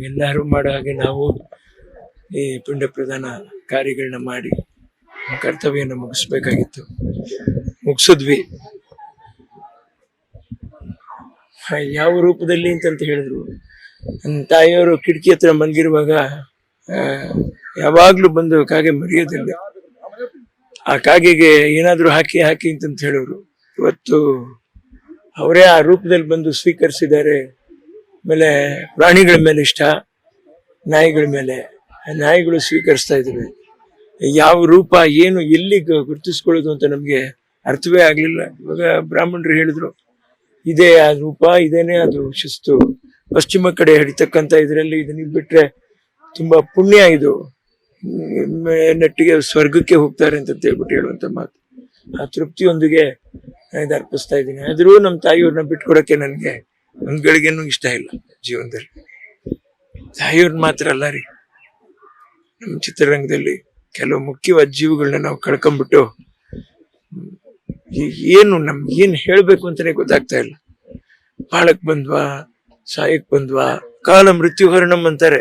ಎಲ್ಲರೂ ಮಾಡೋ ಹಾಗೆ ನಾವು ಈ ಪಿಂಡ ಪ್ರದಾನ ಕಾರ್ಯಗಳನ್ನ ಮಾಡಿ ಕರ್ತವ್ಯನ ಮುಗಿಸ್ಬೇಕಾಗಿತ್ತು. ಮುಗಿಸಿದ್ವಿ. ಯಾವ ರೂಪದಲ್ಲಿ ಅಂತಂತ ಹೇಳಿದ್ರು, ನನ್ನ ತಾಯಿಯವರು ಕಿಟಕಿ ಹತ್ರ ಮಲಗಿರುವಾಗ ಯಾವಾಗ್ಲೂ ಬಂದು ಕಾಗೆ ಮರೆಯೋದಿಲ್ಲ. ಆ ಕಾಗೆಗೆ ಏನಾದ್ರೂ ಹಾಕಿ ಹಾಕಿ ಅಂತಂತ ಹೇಳೋರು. ಇವತ್ತು ಅವರೇ ಆ ರೂಪದಲ್ಲಿ ಬಂದು ಸ್ವೀಕರಿಸಿದ್ದಾರೆ. ಆಮೇಲೆ ಪ್ರಾಣಿಗಳ ಮೇಲೆ ಇಷ್ಟ, ನಾಯಿಗಳ ಮೇಲೆ. ನಾಯಿಗಳು ಸ್ವೀಕರಿಸ್ತಾ ಇದ್ವಿ. ಯಾವ ರೂಪ ಏನು ಎಲ್ಲಿ ಗುರುತಿಸ್ಕೊಳ್ಳೋದು ಅಂತ ನಮ್ಗೆ ಅರ್ಥವೇ ಆಗ್ಲಿಲ್ಲ. ಇವಾಗ ಬ್ರಾಹ್ಮಣರು ಹೇಳಿದ್ರು, ಇದೇ ಆ ರೂಪ, ಇದೇನೆ ಅದು ಶಿಸ್ತು. ಪಶ್ಚಿಮ ಕಡೆ ಹಿಡಿತಕ್ಕಂತ ಇದರಲ್ಲಿ ಇದನ್ನ ಬಿಟ್ರೆ ತುಂಬಾ ಪುಣ್ಯ, ಇದು ನೆಟ್ಟಿಗೆ ಸ್ವರ್ಗಕ್ಕೆ ಹೋಗ್ತಾರೆ ಅಂತ ಹೇಳ್ಬಿಟ್ಟು ಹೇಳುವಂತ ಮಾತು. ಆ ತೃಪ್ತಿಯೊಂದಿಗೆ ಇದು ಅರ್ಪಿಸ್ತಾ ಇದ್ದೀನಿ. ಆದ್ರೂ ನಮ್ಮ ತಾಯಿಯವ್ರನ್ನ ಬಿಟ್ಕೊಡಕ್ಕೆ ನನ್ಗೆ ಒಂದ್ ಗಳಿಗೆನೂ ಇಷ್ಟ ಇಲ್ಲ ಜೀವನದಲ್ಲಿ. ತಾಯಿಯವ್ರನ್ನ ಮಾತ್ರ ಅಲ್ಲ ರೀ, ನಮ್ಮ ಚಿತ್ರರಂಗದಲ್ಲಿ ಕೆಲವು ಮುಖ್ಯವಾದ ಜೀವಗಳನ್ನ ನಾವು ಕಳ್ಕೊಂಡ್ಬಿಟ್ಟು ಏನು ನಮ್ಗೆ ಏನ್ ಹೇಳ್ಬೇಕು ಅಂತಾನೆ ಗೊತ್ತಾಗ್ತಾ ಇಲ್ಲ. ಬಾಳಕ್ ಬಂದ್ವಾ, ಸಾಯಕ್ ಬಂದ್ವಾ, ಕಾಲ ಮೃತ್ಯು ಹರಣಂ ಅಂತಾರೆ.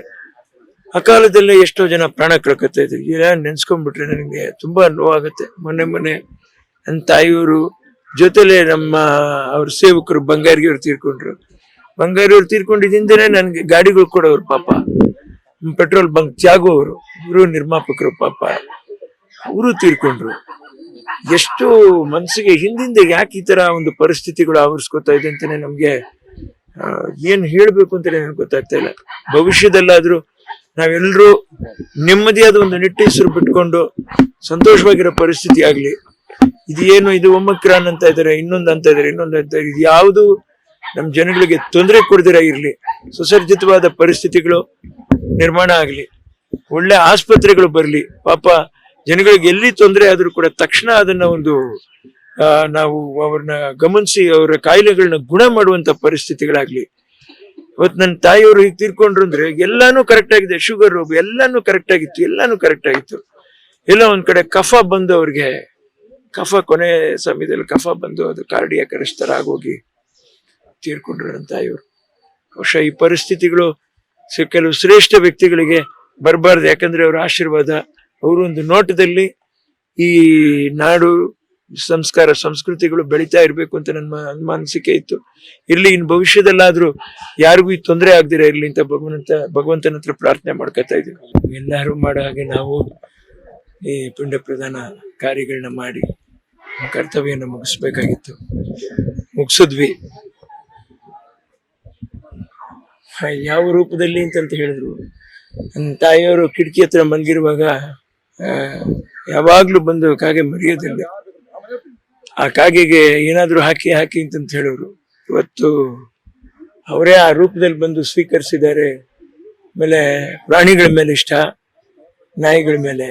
ಆ ಕಾಲದಲ್ಲೇ ಎಷ್ಟೋ ಜನ ಪ್ರಾಣ ಕಳ್ಕೊತಾ ಇದ್ರು. ಈಗ ನೆನ್ಸ್ಕೊಂಡ್ಬಿಟ್ರೆ ನನಗೆ ತುಂಬಾ ನೋವಾಗುತ್ತೆ. ಮೊನ್ನೆ ನನ್ನ ತಾಯಿಯವರು ಜೊತೆಲೆ ನಮ್ಮ ಅವ್ರ ಸೇವಕರು ಬಂಗಾರಿಯವ್ರು ತೀರ್ಕೊಂಡ್ರು. ಬಂಗಾರಿಯವ್ರು ತೀರ್ಕೊಂಡಿದ್ದಿಂದನೇ ನನ್ಗೆ ಗಾಡಿಗಳು ಕೊಡೋರು ಪಾಪ. ಪೆಟ್ರೋಲ್ ಬಂಕ್ ತ್ಯಾಗೋ ಅವರು, ಇವರು ನಿರ್ಮಾಪಕರು ಪಾಪ, ಅವರು ತೀರ್ಕೊಂಡ್ರು. ಎಷ್ಟು ಮನಸ್ಸಿಗೆ ಹಿಂದಿಂದ ಯಾಕೆ ಈ ತರ ಒಂದು ಪರಿಸ್ಥಿತಿಗಳು ಆವರಿಸ್ಕೊತಾ ಇದೆ ಅಂತಾನೆ ನಮ್ಗೆ ಏನ್ ಹೇಳ್ಬೇಕು ಅಂತಾನೆ ನನಗೆ ಗೊತ್ತಾಗ್ತಾ ಇಲ್ಲ. ಭವಿಷ್ಯದಲ್ಲಾದ್ರೂ ನಾವೆಲ್ಲರೂ ನೆಮ್ಮದಿಯಾದ ಒಂದು ನಿಟ್ಟೀಸರು ಬಿಟ್ಕೊಂಡು ಸಂತೋಷವಾಗಿರೋ ಪರಿಸ್ಥಿತಿ ಆಗ್ಲಿ. ಇದೇನು ಇದು ಒಮ್ಮಕ್ರಾನ್ ಅಂತ ಇದಾರೆ, ಇನ್ನೊಂದು ಅಂತ ಇದಾರೆ, ಇನ್ನೊಂದು ಅಂತ ಇದಾರೆ, ಇದು ಯಾವುದು ನಮ್ ಜನಗಳಿಗೆ ತೊಂದರೆ ಕೊಡದಿರ ಇರ್ಲಿ. ಸುಸರ್ಜಿತವಾದ ಪರಿಸ್ಥಿತಿಗಳು ನಿರ್ಮಾಣ ಆಗ್ಲಿ, ಒಳ್ಳೆ ಆಸ್ಪತ್ರೆಗಳು ಬರ್ಲಿ. ಪಾಪ ಜನಗಳಿಗೆ ಎಲ್ಲಿ ತೊಂದರೆ ಆದ್ರೂ ಕೂಡ ತಕ್ಷಣ ಅದನ್ನ ಒಂದು ನಾವು ಅವ್ರನ್ನ ಗಮನಿಸಿ ಅವರ ಕಾಯಿಲೆಗಳನ್ನ ಗುಣ ಮಾಡುವಂತ ಪರಿಸ್ಥಿತಿಗಳಾಗ್ಲಿ. ಇವತ್ತು ನನ್ನ ತಾಯಿಯವರು ಹೀಗೆ ತೀರ್ಕೊಂಡ್ರು ಅಂದ್ರೆ ಎಲ್ಲಾನು ಕರೆಕ್ಟ್ ಆಗಿದೆ. ಶುಗರ್ ಎಲ್ಲಾನು ಕರೆಕ್ಟ್ ಆಗಿತ್ತು, ಎಲ್ಲಾನು ಕರೆಕ್ಟ್ ಆಗಿತ್ತು. ಎಲ್ಲ ಒಂದ್ ಕಡೆ ಕಫ ಬಂದು ಅವ್ರಿಗೆ ಕೊನೆ ಸಮಯದಲ್ಲಿ ಕಫ ಬಂದು ಅದು ಕಾರ್ಡಿಯಾಕ್ ಅರೆಸ್ಟ್ ತರ ಆಗೋಗಿ ತೀರ್ಕೊಂಡ್ರು ನನ್ನ ತಾಯಿಯವರು. ಬಹುಶಃ ಈ ಪರಿಸ್ಥಿತಿಗಳು ಕೆಲವು ಶ್ರೇಷ್ಠ ವ್ಯಕ್ತಿಗಳಿಗೆ ಬರಬಾರ್ದು. ಯಾಕಂದ್ರೆ ಅವರ ಆಶೀರ್ವಾದ, ಅವರು ಒಂದು ನೋಟದಲ್ಲಿ ಈ ನಾಡು ಸಂಸ್ಕಾರ ಸಂಸ್ಕೃತಿಗಳು ಬೆಳೀತಾ ಇರ್ಬೇಕು ಅಂತ ನನ್ನ ಅನಿಸಿಕೆ ಇತ್ತು. ಇರ್ಲಿ, ಇನ್ ಭವಿಷ್ಯದಲ್ಲಾದ್ರೂ ಯಾರಿಗೂ ಈ ತೊಂದರೆ ಆಗ್ದಿರ ಇರ್ಲಿ ಅಂತ ಭಗವಂತನ ಹತ್ರ ಪ್ರಾರ್ಥನೆ ಮಾಡ್ಕೊತಾ ಇದ್ದೀವಿ. ಎಲ್ಲರೂ ಮಾಡೋ ಹಾಗೆ ನಾವು ಈ ಪಿಂಡ ಪ್ರದಾನ ಕಾರ್ಯಗಳನ್ನ ಮಾಡಿ ಕರ್ತವ್ಯನ ಮುಗಿಸ್ಬೇಕಾಗಿತ್ತು. ಮುಗಿಸಿದ್ವಿ. ಯಾವ ರೂಪದಲ್ಲಿ ಅಂತಂತ ಹೇಳಿದ್ರು, ನನ್ನ ತಾಯಿಯವರು ಕಿಟಕಿ ಹತ್ರ ಮಲಗಿರುವಾಗ ಯಾವಾಗ್ಲೂ ಬಂದು ಕಾಗೆ ಮರೆಯೋದಿಲ್ಲ. ಆ ಕಾಗೆಗೆ ಏನಾದ್ರೂ ಹಾಕಿ ಹಾಕಿ ಅಂತಂತ ಹೇಳೋರು. ಇವತ್ತು ಅವರೇ ಆ ರೂಪದಲ್ಲಿ ಬಂದು ಸ್ವೀಕರಿಸಿದ್ದಾರೆ. ಆಮೇಲೆ ಪ್ರಾಣಿಗಳ ಮೇಲೆ ಇಷ್ಟ, ನಾಯಿಗಳ ಮೇಲೆ.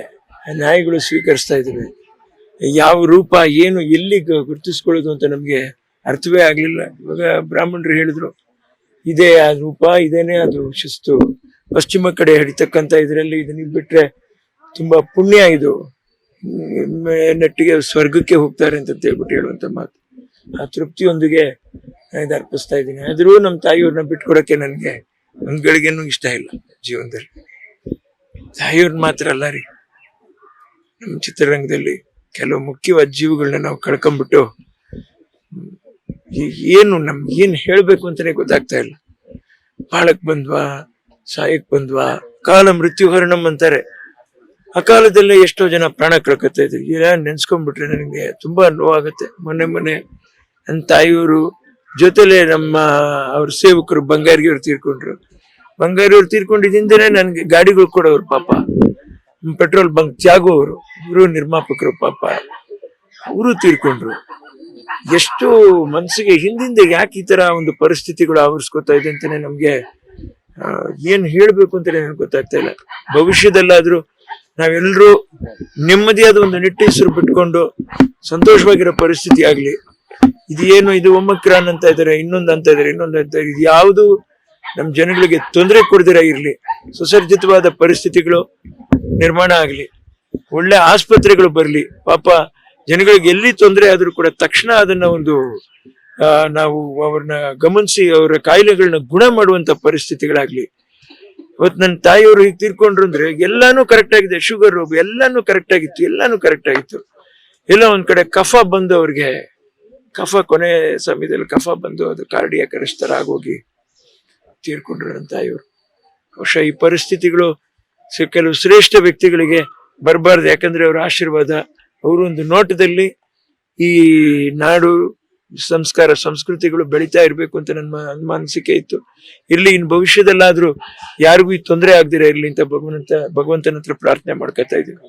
ನಾಯಿಗಳು ಸ್ವೀಕರಿಸ್ತಾ ಇದ್ವಿ. ಯಾವ ರೂಪ ಏನು ಎಲ್ಲಿ ಗುರುತಿಸ್ಕೊಳ್ಳೋದು ಅಂತ ನಮ್ಗೆ ಅರ್ಥವೇ ಆಗ್ಲಿಲ್ಲ. ಇವಾಗ ಬ್ರಾಹ್ಮಣರು ಹೇಳಿದ್ರು, ಇದೇ ಆ ರೂಪ, ಇದೇನೆ ಅದು ಶಿಸ್ತು. ಪಶ್ಚಿಮ ಕಡೆ ಹಿಡಿತಕ್ಕಂತ ಇದರಲ್ಲಿ ಇದನ್ನ ಬಿಟ್ರೆ ತುಂಬಾ ಪುಣ್ಯ, ಇದು ನೆಟ್ಟಿಗೆ ಸ್ವರ್ಗಕ್ಕೆ ಹೋಗ್ತಾರೆ ಅಂತ ಹೇಳ್ಬಿಟ್ಟು ಹೇಳುವಂತ ಮಾತು. ಆ ತೃಪ್ತಿಯೊಂದಿಗೆ ಇದು ಅರ್ಪಿಸ್ತಾ ಇದ್ದೀನಿ. ಆದ್ರೂ ನಮ್ಮ ತಾಯಿಯವ್ರನ್ನ ಬಿಟ್ಕೊಡಕ್ಕೆ ನನ್ಗೆ ಒಂದ್ ಗಳಿಗೆನೂ ಇಷ್ಟ ಇಲ್ಲ ಜೀವನದಲ್ಲಿ. ತಾಯಿಯವ್ರನ್ನ ಮಾತ್ರ ಅಲ್ಲ ರೀ, ನಮ್ಮ ಚಿತ್ರರಂಗದಲ್ಲಿ ಕೆಲವು ಮುಖ್ಯವಾದ ಜೀವಗಳನ್ನ ನಾವು ಕಳ್ಕೊಂಡ್ಬಿಟ್ಟು ಏನು ನಮ್ಗೆ ಏನ್ ಹೇಳ್ಬೇಕು ಅಂತಾನೆ ಗೊತ್ತಾಗ್ತಾ ಇಲ್ಲ. ಬಾಳಕ್ ಬಂದ್ವಾ, ಸಾಯಕ್ ಬಂದ್ವಾ, ಕಾಲ ಮೃತ್ಯು ಹರಣಂ ಅಂತಾರೆ. ಆ ಕಾಲದಲ್ಲೇ ಎಷ್ಟೋ ಜನ ಪ್ರಾಣ ಕಳ್ಕೊತಾ ಇದ್ರು. ಈಗ ನೆನ್ಸ್ಕೊಂಡ್ಬಿಟ್ರೆ ನನಗೆ ತುಂಬಾ ನೋವಾಗುತ್ತೆ. ಮೊನ್ನೆ ನನ್ನ ತಾಯಿಯವರು ಜೊತೆಲೆ ನಮ್ಮ ಅವ್ರ ಸೇವಕರು ಬಂಗಾರಿಯವ್ರು ತೀರ್ಕೊಂಡ್ರು. ಬಂಗಾರಿಯವ್ರು ತೀರ್ಕೊಂಡಿದ್ದಿಂದನೇ ನನ್ಗೆ ಗಾಡಿಗಳು ಕೊಡೋರು ಪಾಪ. ಪೆಟ್ರೋಲ್ ಬಂಕ್ ತ್ಯಾಗೋ ಅವರು, ಇವರು ನಿರ್ಮಾಪಕರು ಪಾಪ, ಅವರು ತೀರ್ಕೊಂಡ್ರು. ಎಷ್ಟು ಮನಸ್ಸಿಗೆ ಹಿಂದಿಂದ ಯಾಕೆ ಈ ತರ ಒಂದು ಪರಿಸ್ಥಿತಿಗಳು ಆವರಿಸ್ಕೊತಾ ಇದೆ ಅಂತಾನೆ ನಮ್ಗೆ ಏನ್ ಹೇಳ್ಬೇಕು ಅಂತಾನೆ ನನಗೆ ಗೊತ್ತಾಗ್ತಾ ಇಲ್ಲ. ಭವಿಷ್ಯದಲ್ಲಾದ್ರೂ ನಾವೆಲ್ಲರೂ ನೆಮ್ಮದಿಯಾದ ಒಂದು ನಿಟ್ಟೀಸರು ಬಿಟ್ಕೊಂಡು ಸಂತೋಷವಾಗಿರೋ ಪರಿಸ್ಥಿತಿ ಆಗ್ಲಿ. ಇದೇನು ಇದು ಒಮ್ಮಕ್ರಾನ್ ಅಂತ ಇದಾರೆ, ಇನ್ನೊಂದು ಅಂತ ಇದಾರೆ, ಇನ್ನೊಂದು ಅಂತ ಇದಾರೆ, ಇದು ಯಾವುದು ನಮ್ ಜನಗಳಿಗೆ ತೊಂದರೆ ಕೊಡದಿರ ಇರ್ಲಿ. ಸುಸರ್ಜಿತವಾದ ಪರಿಸ್ಥಿತಿಗಳು ನಿರ್ಮಾಣ ಆಗ್ಲಿ, ಒಳ್ಳೆ ಆಸ್ಪತ್ರೆಗಳು ಬರ್ಲಿ. ಪಾಪ ಜನಗಳಿಗೆ ಎಲ್ಲಿ ತೊಂದರೆ ಆದ್ರೂ ಕೂಡ ತಕ್ಷಣ ಅದನ್ನ ಒಂದು ನಾವು ಅವ್ರನ್ನ ಗಮನಿಸಿ ಅವರ ಕಾಯಿಲೆಗಳನ್ನ ಗುಣ ಮಾಡುವಂತ ಪರಿಸ್ಥಿತಿಗಳಾಗ್ಲಿ. ಇವತ್ತು ನನ್ನ ತಾಯಿಯವರು ಹೀಗೆ ತೀರ್ಕೊಂಡ್ರು ಅಂದ್ರೆ ಎಲ್ಲಾನು ಕರೆಕ್ಟ್ ಆಗಿದೆ, ಶುಗರ್ ಎಲ್ಲಾನು ಕರೆಕ್ಟ್ ಆಗಿತ್ತು, ಎಲ್ಲಾನು ಕರೆಕ್ಟ್ ಆಗಿತ್ತು. ಎಲ್ಲ ಒಂದ್ ಕಡೆ ಕಫ ಬಂದು ಅವ್ರಿಗೆ ಕೊನೆ ಸಮಯದಲ್ಲಿ ಕಫ ಬಂದು ಅದು ಕಾರ್ಡಿಯಾಕ್ ಅರೆಸ್ಟ್ ತರ ಆಗೋಗಿ ತೀರ್ಕೊಂಡ್ರು ನನ್ನ ತಾಯಿಯವರು. ಬಹುಶಃ ಈ ಪರಿಸ್ಥಿತಿಗಳು ಕೆಲವು ಶ್ರೇಷ್ಠ ವ್ಯಕ್ತಿಗಳಿಗೆ ಬರಬಾರ್ದು, ಯಾಕಂದ್ರೆ ಅವರ ಆಶೀರ್ವಾದ, ಅವರು ಒಂದು ನೋಟದಲ್ಲಿ ಈ ನಾಡು ಸಂಸ್ಕಾರ ಸಂಸ್ಕೃತಿಗಳು ಬೆಳೀತಾ ಇರ್ಬೇಕು ಅಂತ ನನ್ನ ಅನಿಸಿಕೆ ಇತ್ತು. ಇರ್ಲಿ, ಇನ್ ಭವಿಷ್ಯದಲ್ಲಾದ್ರೂ ಯಾರಿಗೂ ಈ ತೊಂದರೆ ಆಗ್ದಿರ ಇರ್ಲಿ ಅಂತ ಭಗವಂತನ ಹತ್ರ ಪ್ರಾರ್ಥನೆ ಮಾಡ್ಕೊತಾ ಇದ್ದೀನಿ.